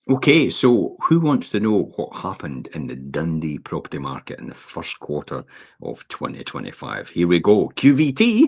Okay, so who wants to know what happened in the Dundee property market in the first quarter of 2025? Here we go. QVT.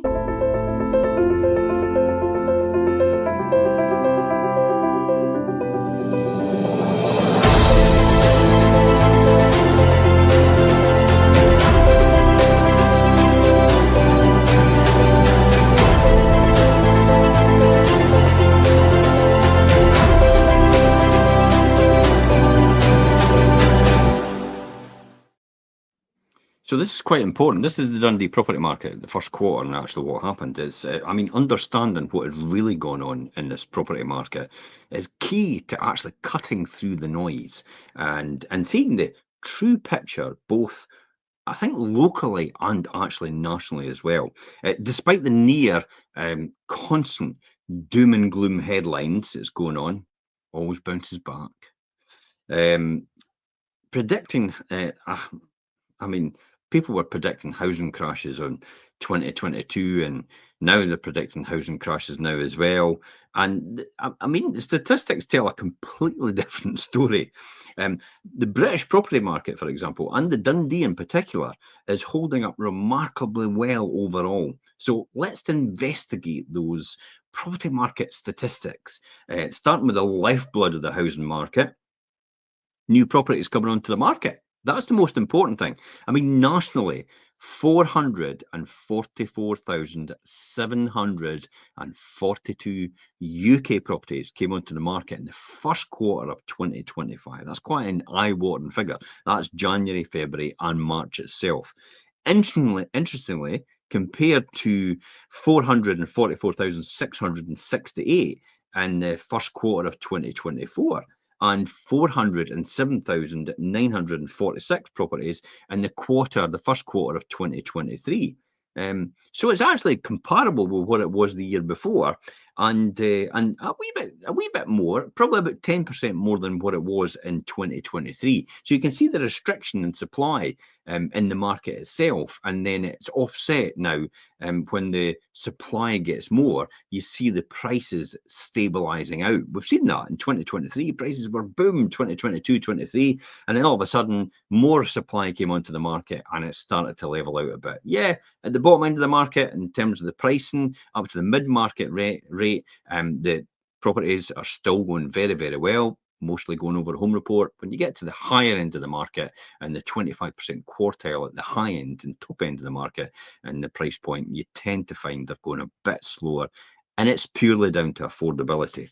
So this is quite important. This is the Dundee property market, the first quarter, and actually what happened is, understanding what has really gone on in this property market is key to actually cutting through the noise and seeing the true picture, both I think locally and actually nationally as well. Despite the near constant doom and gloom headlines that's going on, always bounces back. Um, predicting, I mean, people were predicting housing crashes on 2022, and now they're predicting housing crashes now as well. And the statistics tell a completely different story. The British property market, for example, and the Dundee in particular, is holding up remarkably well overall. So let's investigate those property market statistics, starting with the lifeblood of the housing market, new properties coming onto the market. That's the most important thing. Nationally, 444,742 UK properties came onto the market in the first quarter of 2025. That's quite an eye-watering figure. That's January, February, and March itself. Interestingly, compared to 444,668 in the first quarter of 2024 and 407,946 properties in the first quarter of 2023. So it's actually comparable with what it was the year before, and a wee bit more, probably about 10% more than what it was in 2023. So you can see the restriction in supply in the market itself, and then it's offset now. When the supply gets more, you see the prices stabilizing out. We've seen that in 2023. Prices were boom 2022, 23, and then all of a sudden more supply came onto the market and it started to level out a bit. Yeah, at the bottom end of the market in terms of the pricing, up to the mid-market rate, the properties are still going very, very well, mostly going over home report. When you get to the higher end of the market and the 25% quartile at the high end and top end of the market and the price point, you tend to find they're going a bit slower. And it's purely down to affordability.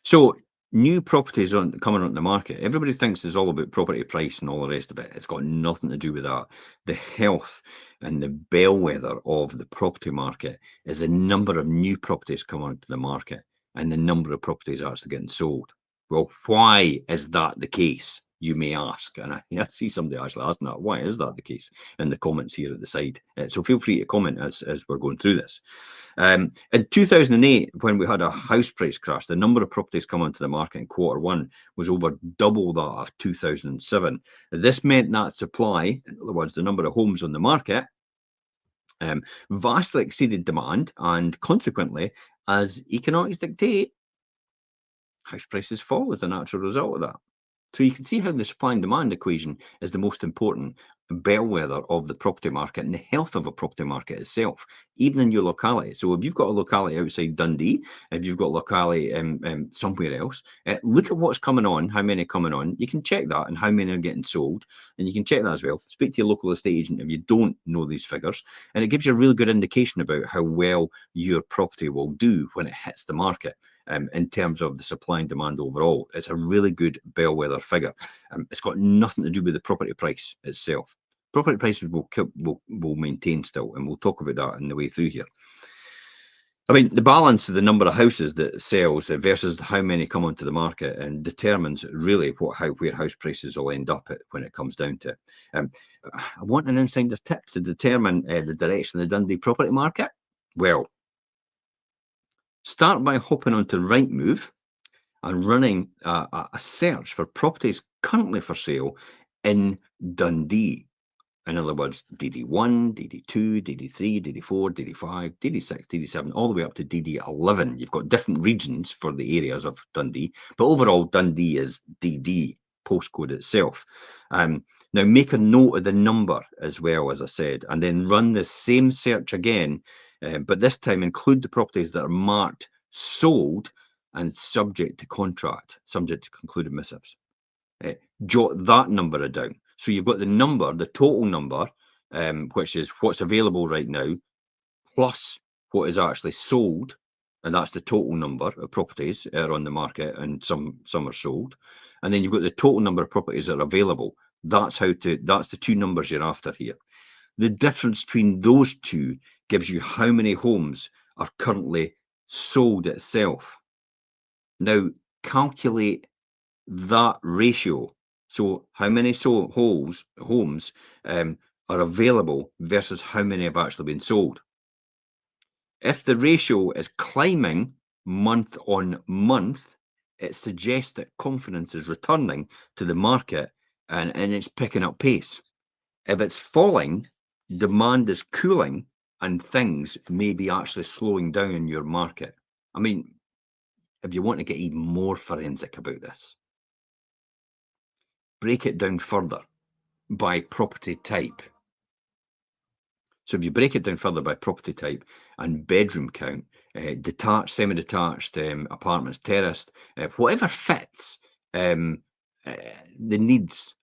So new properties coming on the market. Everybody thinks it's all about property price and all the rest of it. It's got nothing to do with that. The health and the bellwether of the property market is the number of new properties coming onto the market and the number of properties actually getting sold. Well, why is that the case? You may ask, and I see somebody actually asking that. Why is that the case? In the comments here at the side. So feel free to comment as we're going through this. In 2008, when we had a house price crash, the number of properties come onto the market in quarter one was over double that of 2007. This meant that supply, in other words, the number of homes on the market, vastly exceeded demand, and consequently, as economics dictate, house prices fall as a natural result of that. So you can see how the supply and demand equation is the most important bellwether of the property market and the health of a property market itself, even in your locality. So if you've got a locality outside Dundee, if you've got locality somewhere else, look at what's coming on, how many coming on. You can check that and how many are getting sold. And you can check that as well. Speak to your local estate agent if you don't know these figures. And it gives you a really good indication about how well your property will do when it hits the market. In terms of the supply and demand overall. It's a really good bellwether figure. It's got nothing to do with the property price itself. Property prices will maintain still, and we'll talk about that in the way through here. The balance of the number of houses that sells versus how many come onto the market and determines really where house prices will end up at when it comes down to it. I want an insider tip to determine the direction of the Dundee property market. Well, start by hopping onto Rightmove and running a search for properties currently for sale in Dundee. In other words, DD1, DD2, DD3, DD4, DD5, DD6, DD7, all the way up to DD11. You've got different regions for the areas of Dundee, but overall Dundee is DD postcode itself. Now make a note of the number as well, as I said, and then run the same search again, but this time include the properties that are marked sold and subject to contract, subject to concluded missives. Jot that number down. So you've got the number, the total number, which is what's available right now, plus what is actually sold, and that's the total number of properties that are on the market, and some are sold. And then you've got the total number of properties that are available. That's the two numbers you're after here. The difference between those two gives you how many homes are currently sold itself. Now calculate that ratio. So how many homes are available versus how many have actually been sold. If the ratio is climbing month on month, it suggests that confidence is returning to the market and it's picking up pace. If it's falling, demand is cooling and things may be actually slowing down in your market. I mean, if you want to get even more forensic about this, break it down further by property type. So if you break it down further by property type and bedroom count, detached, semi-detached, apartments, terraced, whatever fits the needs,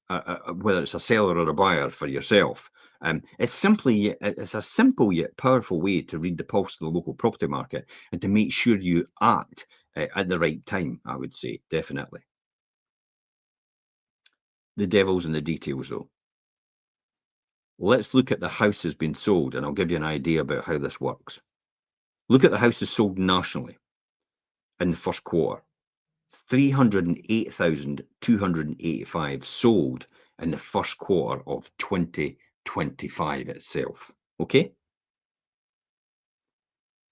whether it's a seller or a buyer for yourself. It's a simple yet powerful way to read the pulse of the local property market and to make sure you act at the right time, I would say, definitely. The devil's in the details, though. Let's look at the houses being sold, and I'll give you an idea about how this works. Look at the houses sold nationally in the first quarter. 308,285 sold in the first quarter of 2025 itself. Okay?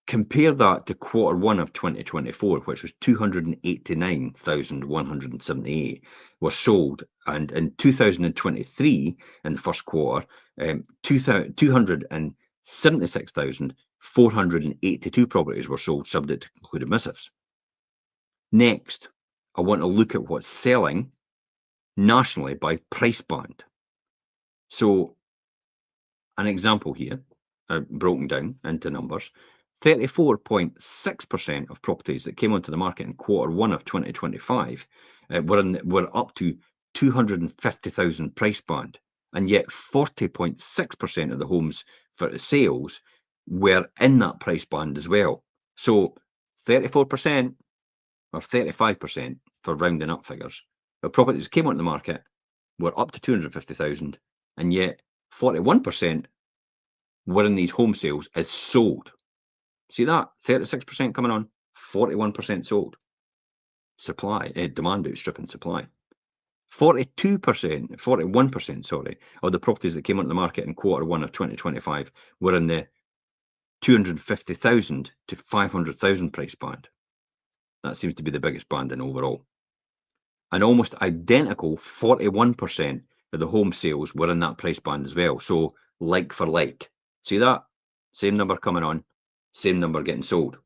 Compare that to quarter one of 2024, which was 289,178 were sold. And in 2023, in the first quarter, 276,482 properties were sold subject to concluded missives. Next, I want to look at what's selling nationally by price band. So, an example here, broken down into numbers. 34.6% of properties that came onto the market in quarter one of 2025 were up to 250,000 price band, and yet 40.6% of the homes for sales were in that price band as well. So 34% or 35% for rounding up figures of properties came onto the market were up to 250,000, and yet 41% were in these home sales as sold. See that? 36% coming on, 41% sold. Demand outstripping supply. 41%, sorry, of the properties that came onto the market in quarter one of 2025 were in the 250,000 to 500,000 price band. That seems to be the biggest band in overall. An almost identical 41% of the home sales were in that price band as well. So like for like. See that? Same number coming on, same number getting sold.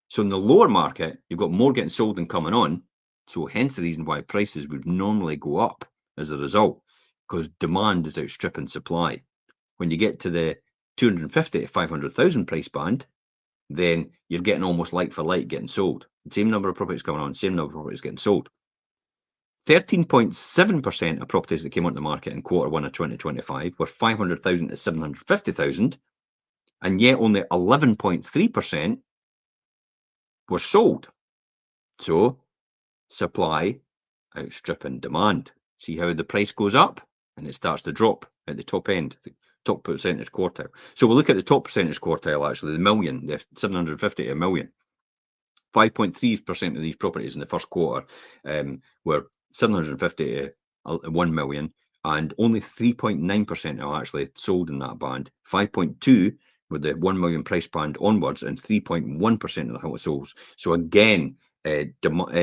So in the lower market, you've got more getting sold than coming on. So hence the reason why prices would normally go up as a result, because demand is outstripping supply. When you get to the 250 to 500,000 price band, then you're getting almost like for like getting sold. Same number of properties coming on, same number of properties getting sold. 13.7% of properties that came onto the market in quarter one of 2025 were 500,000 to 750,000, and yet only 11.3% were sold. So supply outstripping demand. See how the price goes up and it starts to drop at the top end, the top percentage quartile. So we'll look at the top percentage quartile, actually, the million, the 750 to a million. 5.3% of these properties in the first quarter were 750 to 1 million, and only 3.9% are actually sold in that band. 5.2 with the 1 million price band onwards, and 3.1% of the households. So again,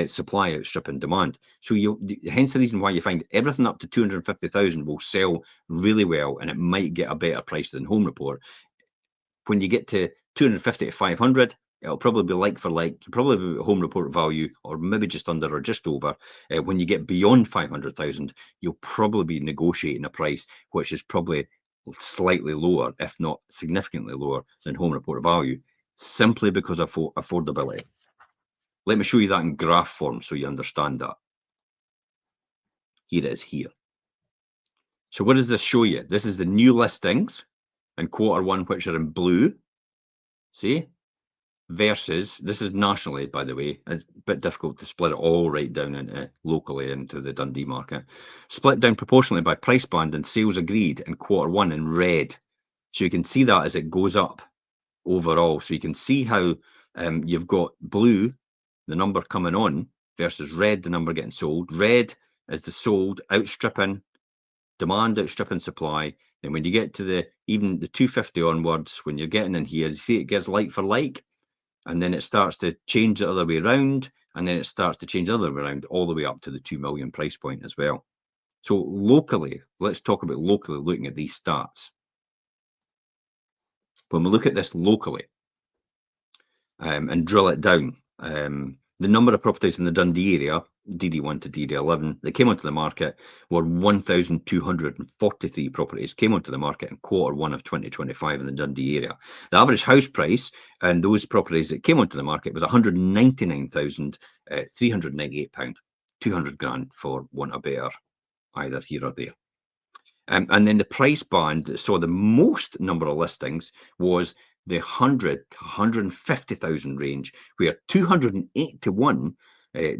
supply outstripping demand. So hence the reason why you find everything up to 250,000 will sell really well, and it might get a better price than Home Report. When you get to 250 to 500, it'll probably be like for like, probably be Home Report value, or maybe just under or just over. When you get beyond 500,000, you'll probably be negotiating a price which is probably slightly lower, if not significantly lower, than Home Report value, simply because of affordability. Let me show you that in graph form so you understand that. Here it is here. So what does this show you? This is the new listings in Q1, which are in blue. See? Versus, this is nationally, by the way. It's a bit difficult to split it all right down into locally into the Dundee market. Split down proportionally by price band and sales agreed in Q1 in red. So you can see that as it goes up overall. So you can see how you've got blue, the number coming on, versus red, the number getting sold. Red is the sold outstripping demand, outstripping supply. And when you get to even the 250 onwards, when you're getting in here, you see it gets like for like, and then it starts to change the other way around, and then it starts to change the other way around, all the way up to the 2 million price point as well. So locally, let's talk about locally looking at these stats. When we look at this locally and drill it down, the number of properties in the Dundee area, DD1 to DD11, that came onto the market were 1,243 properties came onto the market in Q1 of 2025 in the Dundee area. The average house price and those properties that came onto the market was £199,398, 200 grand for want of better, either here or there. And then the price band that saw the most number of listings was the 100 to 150,000 range, where 281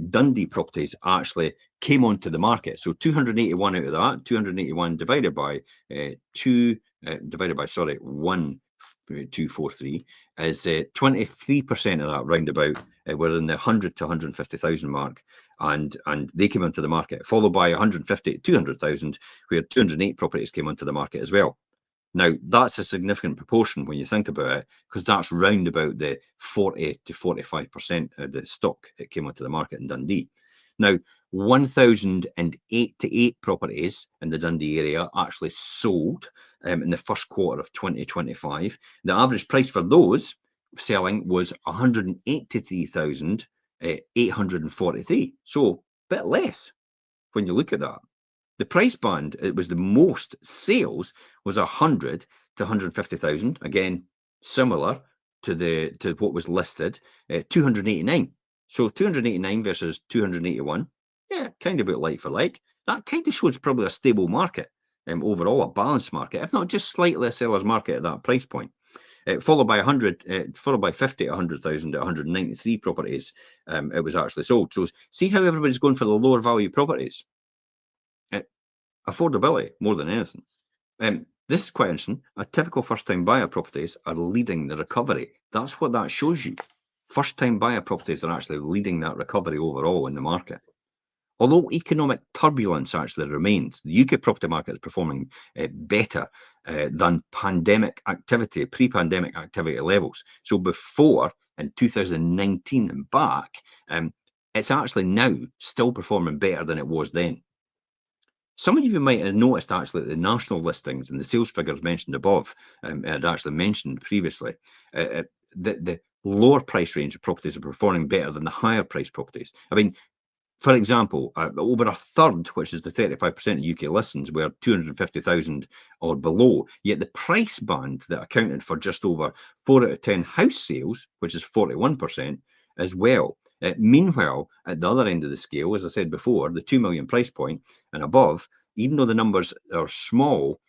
Dundee properties actually came onto the market. So 281 out of that, 281 divided by 1,243 is 23% of that roundabout were in the 100 to 150,000 mark, and they came onto the market, followed by 150 to 200,000, where 208 properties came onto the market as well. Now, that's a significant proportion when you think about it, because that's round about the 40 to 45% of the stock that came onto the market in Dundee. Now, 1,088 properties in the Dundee area actually sold in the first quarter of 2025. The average price for those selling was 183,843. So a bit less when you look at that. The price band, it was the most sales, was 100 to 150,000. Again, similar to what was listed, 289. So 289 versus 281. Yeah, kind of about like for like. That kind of shows probably a stable market, overall a balanced market, if not just slightly a seller's market at that price point. Followed by 50 to 100,000 at 193 properties, it was actually sold. So see how everybody's going for the lower value properties. Affordability more than anything. This is quite interesting. A typical first-time buyer properties are leading the recovery. That's what that shows you. First-time buyer properties are actually leading that recovery overall in the market. Although economic turbulence actually remains, the UK property market is performing better than pre-pandemic activity levels. So before, in 2019 and back, it's actually now still performing better than it was then. Some of you might have noticed actually that the national listings and the sales figures mentioned above, had actually mentioned previously, the lower price range of properties are performing better than the higher price properties. I mean, for example, over a third, which is the 35% of UK listings, were 250,000 or below, yet the price band that accounted for just over 4 out of 10 house sales, which is 41% as well. Meanwhile, at the other end of the scale, as I said before, the 2 million price point and above, even though the numbers are small,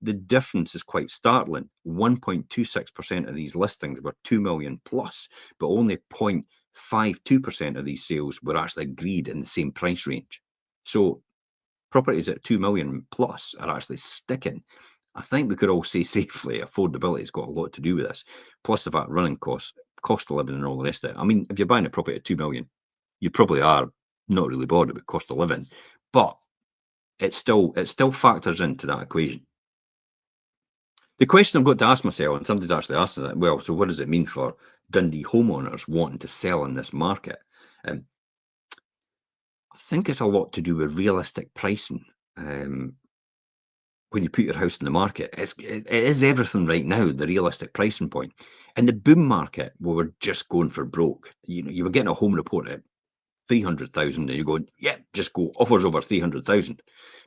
the difference is quite startling. 1.26% of these listings were 2 million plus, but only 0.52% of these sales were actually agreed in the same price range. So properties at 2 million plus are actually sticking. I think we could all say safely affordability has got a lot to do with this, plus the fact running costs, cost of living and all the rest of it. I mean, if you're buying a property at 2 million, you probably are not really bothered about cost of living, but it still factors into that equation. The question I've got to ask myself, and somebody's actually asked that, well, so what does it mean for Dundee homeowners wanting to sell in this market? Um, I think it's a lot to do with realistic pricing. Um, when you put your house in the market, it is everything right now, the realistic pricing point. In the boom market, we were just going for broke. You were getting a home report at 300,000 and you're going, yeah, just go offers over 300,000.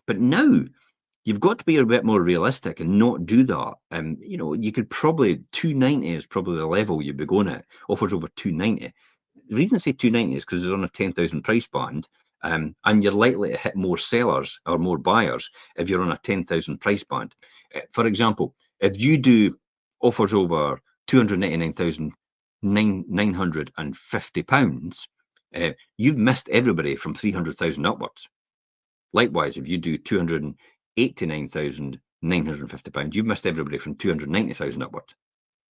But now you've got to be a bit more realistic and not do that. You could probably 290 is probably the level you'd be going at. Offers over 290. The reason I say 290 is because it's on a 10,000 price band, and you're likely to hit more sellers or more buyers if you're on a 10,000 price band. For example, if you do offers over 299,950 pounds, you've missed everybody from 300,000 upwards. Likewise, if you do 289,950 pounds, you've missed everybody from 290,000 upwards.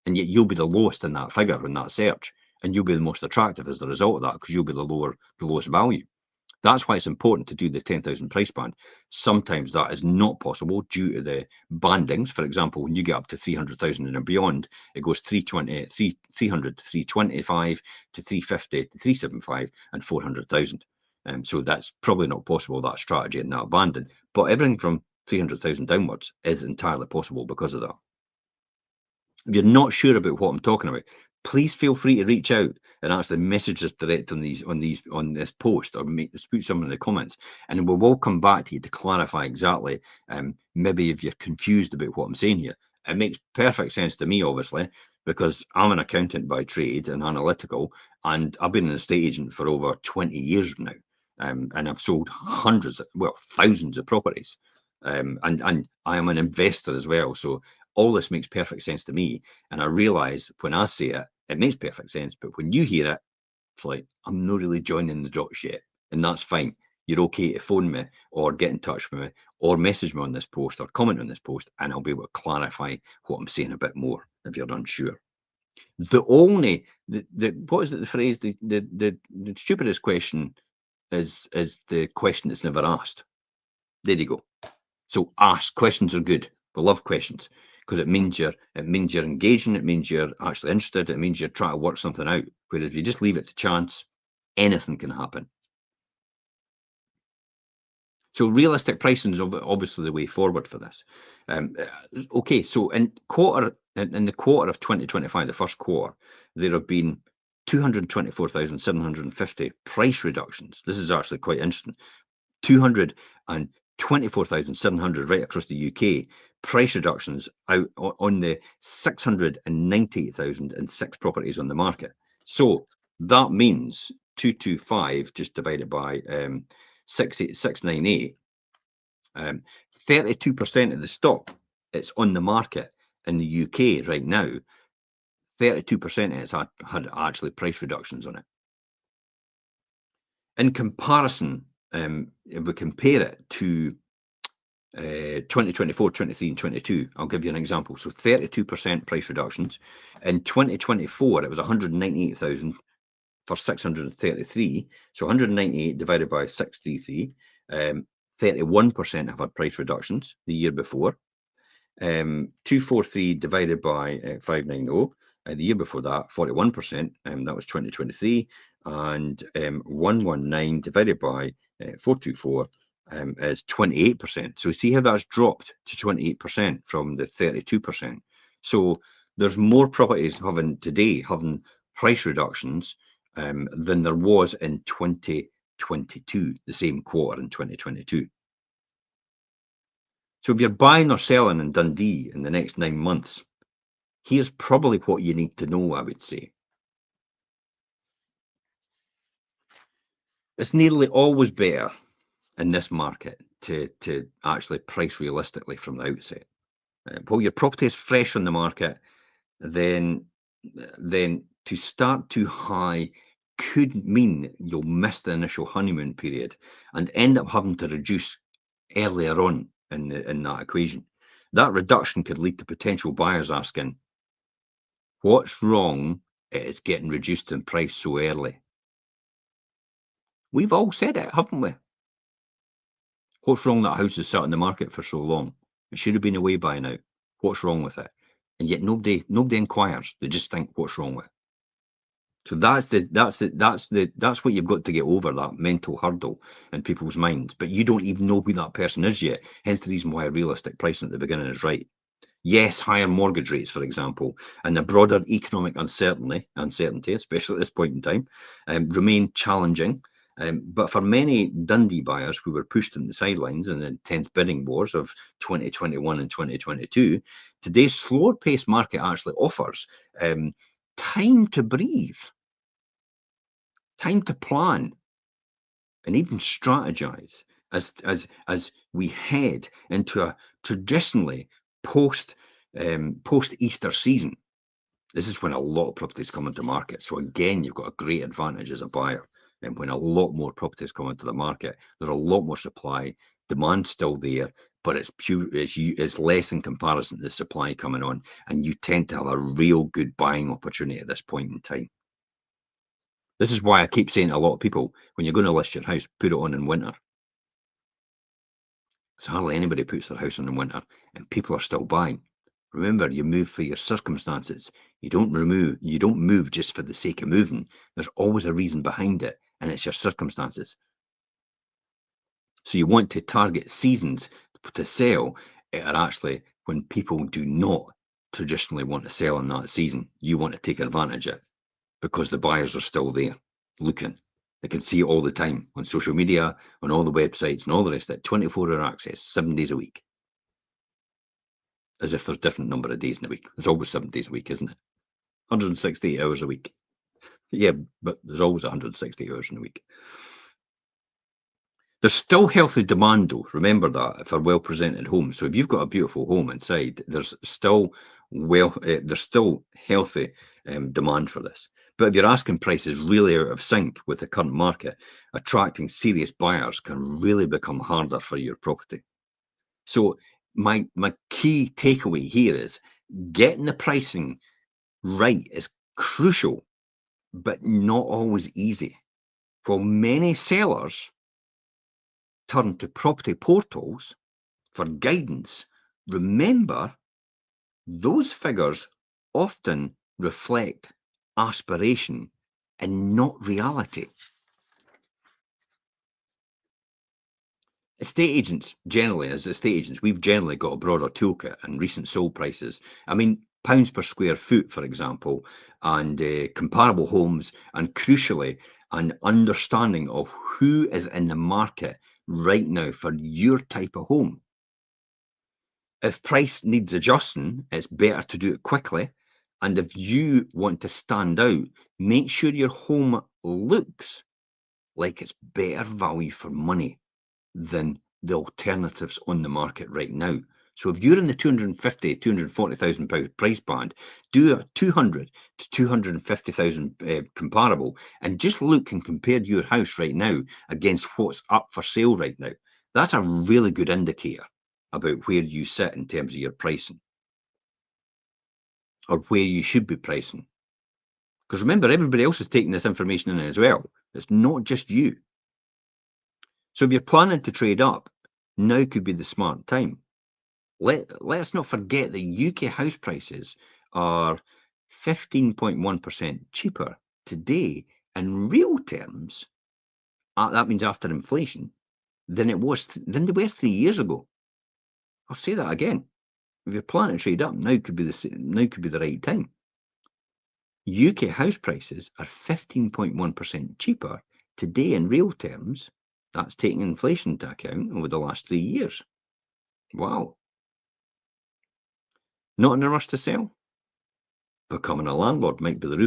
And yet you'll be the lowest in that figure in that search, and you'll be the most attractive as the result of that because you'll be the lowest value. That's why it's important to do the 10,000 price band. Sometimes that is not possible due to the bandings. For example, when you get up to 300,000 and beyond, it goes 320, 300 to 325 to 350 to 375 and 400,000. So that's probably not possible, that strategy in that banding. But everything from 300,000 downwards is entirely possible because of that. If you're not sure about what I'm talking about, please feel free to reach out and actually message us direct on this post, or put something in the comments, and we will come back to you to clarify exactly. Maybe if you're confused about what I'm saying here, it makes perfect sense to me, obviously, because I'm an accountant by trade and analytical, and I've been an estate agent for over 20 years now, and I've sold thousands of properties, and I am an investor as well, so all this makes perfect sense to me. And I realize when I say it, it makes perfect sense. But when you hear it, it's like, I'm not really joining the dots yet. And that's fine. You're okay to phone me or get in touch with me or message me on this post or comment on this post, and I'll be able to clarify what I'm saying a bit more if you're unsure. What is it, the phrase? The stupidest question is the question that's never asked. There you go. So ask questions are good. We love questions because it means you're engaging. It means you're actually interested. It means you're trying to work something out. Whereas if you just leave it to chance, anything can happen. So realistic pricing is obviously the way forward for this. Okay, so in the quarter of 2025, the first quarter, there have been 224,750 price reductions. This is actually quite interesting. 224,700 right across the UK, price reductions out on the 698,006 properties on the market. So that means 225 just divided by 698, 32% of the stock that's on the market in the UK right now, 32% of it's had actually price reductions on it. In comparison, if we compare it to 2024, 23, and 22, I'll give you an example. So 32% price reductions. In 2024, it was 198,000 for 633. So 198 divided by 633, 31% have had price reductions the year before. 243 divided by 590, the year before that, 41%, that was 2023, and 119 divided by 424 is 28%. So see how that's dropped to 28% from the 32%. So there's more properties having price reductions than there was in 2022, the same quarter in 2022. So if you're buying or selling in Dundee in the next 9 months, here's probably what you need to know, I would say. It's nearly always better in this market to actually price realistically from the outset. While your property is fresh on the market, then to start too high could mean you'll miss the initial honeymoon period and end up having to reduce earlier on in that equation. That reduction could lead to potential buyers asking, what's wrong? It's getting reduced in price so early. We've all said it, haven't we? What's wrong that house has sat on the market for so long? It should have been away by now. What's wrong with it? And yet nobody inquires. They just think, what's wrong with it? So that's what you've got to get over, that mental hurdle in people's minds. But you don't even know who that person is yet. Hence the reason why a realistic pricing at the beginning is right. Yes, higher mortgage rates, for example, and the broader economic uncertainty, especially at this point in time, remain challenging. But for many Dundee buyers who were pushed on the sidelines in the intense bidding wars of 2021 and 2022, today's slower paced market actually offers time to breathe, time to plan, and even strategize as we head into a traditionally post post Easter season. This is when a lot of properties come into market. So again, you've got a great advantage as a buyer. And when a lot more properties come into the market, there's a lot more supply. Demand's still there, but it's less in comparison to the supply coming on, and you tend to have a real good buying opportunity at this point in time. This is why I keep saying to a lot of people, when you're going to list your house, put it on in winter. Because hardly anybody puts their house on in winter, and people are still buying. Remember, you move for your circumstances. You don't move just for the sake of moving. There's always a reason behind it, and it's your circumstances. So you want to target seasons to sell are actually when people do not traditionally want to sell in that season. You want to take advantage of it because the buyers are still there looking. They can see it all the time on social media, on all the websites and all the rest of it. 24-hour access, 7 days a week. As if there's different number of days in a week. There's always 7 days a week, isn't it? 168 hours a week. Yeah, but there's always 160 hours in a week. There's still healthy demand, though. Remember that for well-presented homes. So if you've got a beautiful home inside, there's still healthy demand for this. But if your asking price is really out of sync with the current market, attracting serious buyers can really become harder for your property. So my key takeaway here is getting the pricing right is crucial, but not always easy. While many sellers turn to property portals for guidance, remember those figures often reflect aspiration and not reality. As estate agents, we've generally got a broader toolkit and recent sold prices. I mean, pounds per square foot, for example, and comparable homes, and crucially, an understanding of who is in the market right now for your type of home. If price needs adjusting, it's better to do it quickly. And if you want to stand out, make sure your home looks like it's better value for money than the alternatives on the market right now. So if you're in the 250, 240,000 pound price band, do a 200 to 250,000 comparable and just look and compare your house right now against what's up for sale right now. That's a really good indicator about where you sit in terms of your pricing or where you should be pricing. Because remember, everybody else is taking this information in as well. It's not just you. So if you're planning to trade up, now could be the smart time. Let's not forget that UK house prices are 15.1% cheaper today in real terms. That means after inflation than they were 3 years ago. I'll say that again. If you're planning to trade up, now could be the right time. UK house prices are 15.1% cheaper today in real terms. That's taking inflation into account over the last 3 years. Wow. Not in a rush to sell? Becoming a landlord might be the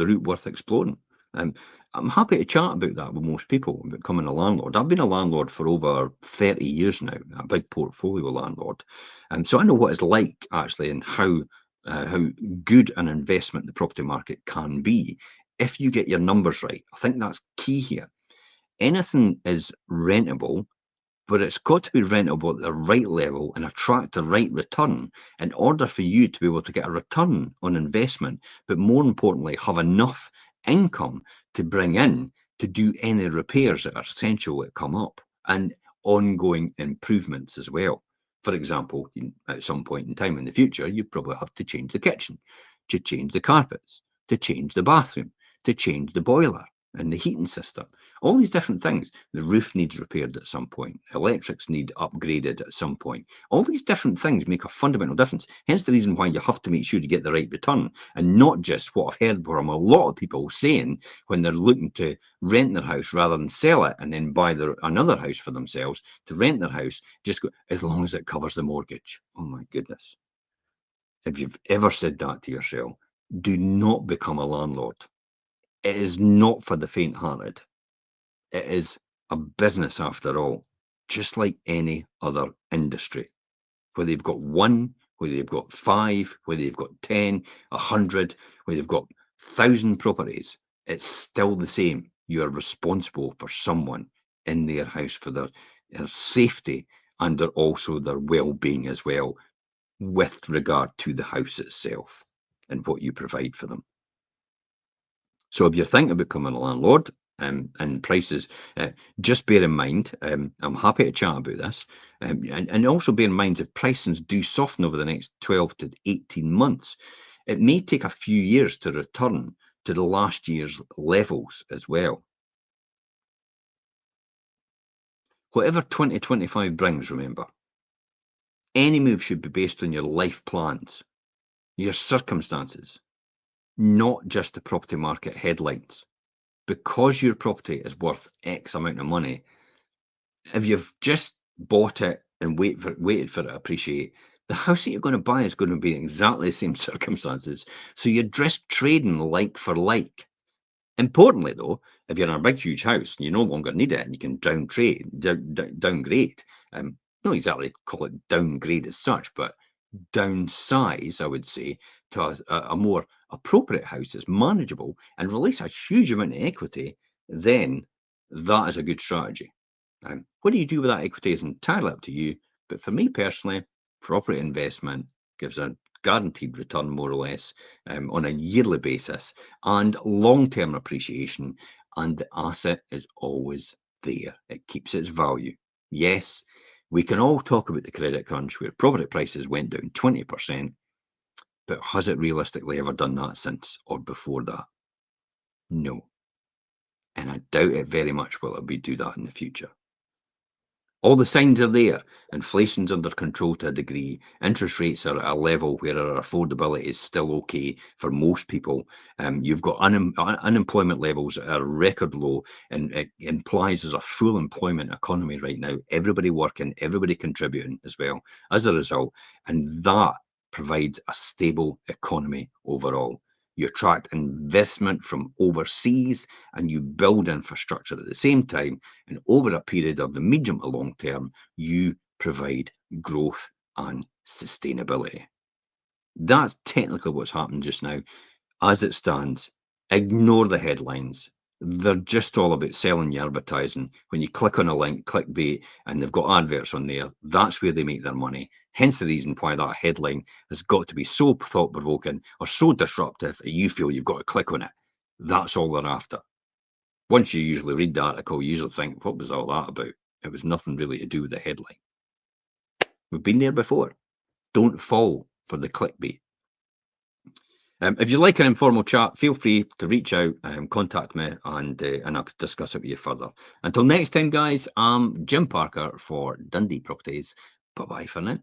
route worth exploring. I'm happy to chat about that with most people, about becoming a landlord. I've been a landlord for over 30 years now, a big portfolio landlord. So I know what it's like actually and how good an investment the property market can be if you get your numbers right. I think that's key here. Anything is rentable, but it's got to be rentable at the right level and attract the right return in order for you to be able to get a return on investment, but more importantly, have enough income to bring in to do any repairs that are essential that come up and ongoing improvements as well. For example, at some point in time in the future, you probably have to change the kitchen, to change the carpets, to change the bathroom, to change the boiler and the heating system. All these different things. The roof needs repaired at some point. Electrics need upgraded at some point. All these different things make a fundamental difference. Hence the reason why you have to make sure you get the right return, and not just what I've heard from a lot of people saying when they're looking to rent their house rather than sell it and then buy another house for themselves, to rent their house, just go, as long as it covers the mortgage. Oh my goodness. If you've ever said that to yourself, do not become a landlord. It is not for the faint-hearted. It is a business after all, just like any other industry. Whether you've got one, whether you've got five, whether you've got 10, 100, whether you've got 1,000 properties, it's still the same. You are responsible for someone in their house for their safety and also their well-being as well, with regard to the house itself and what you provide for them. So if you're thinking about becoming a landlord, and prices, just bear in mind, I'm happy to chat about this, and also bear in mind if pricings do soften over the next 12 to 18 months, it may take a few years to return to the last year's levels as well. Whatever 2025 brings, remember, any move should be based on your life plans, your circumstances, not just the property market headlines. Because your property is worth X amount of money, if you've just bought it and waited for it to appreciate, the house that you're going to buy is going to be in exactly the same circumstances. So you're just trading like for like. Importantly, though, if you're in a big, huge house and you no longer need it and you can downgrade, not exactly call it downgrade as such, but downsize, I would say, to a more appropriate house that's manageable and release a huge amount of equity, then that is a good strategy. What do you do with that equity is entirely up to you. But for me personally, property investment gives a guaranteed return, more or less, on a yearly basis, and long-term appreciation. And the asset is always there. It keeps its value. Yes, we can all talk about the credit crunch where property prices went down 20%, but has it realistically ever done that since or before that? No. And I doubt it very much will it be do that in the future. All the signs are there. Inflation's under control to a degree. Interest rates are at a level where our affordability is still okay for most people. You've got unemployment levels at a record low, and it implies there's a full employment economy right now. Everybody working, everybody contributing as well as a result. And that provides a stable economy overall. You attract investment from overseas and you build infrastructure at the same time. And over a period of the medium to long term, you provide growth and sustainability. That's technically what's happened just now. As it stands, ignore the headlines. They're just all about selling your advertising. When you click on a link, clickbait, and they've got adverts on there, that's where they make their money. Hence the reason why that headline has got to be so thought-provoking or so disruptive that you feel you've got to click on it. That's all they're after. Once you usually read the article, you usually think, what was all that about? It was nothing really to do with the headline. We've been there before. Don't fall for the clickbait. If you like an informal chat, feel free to reach out and contact me, and I'll discuss it with you further. Until next time, guys, I'm Jim Parker for Dundee Properties. Bye-bye for now.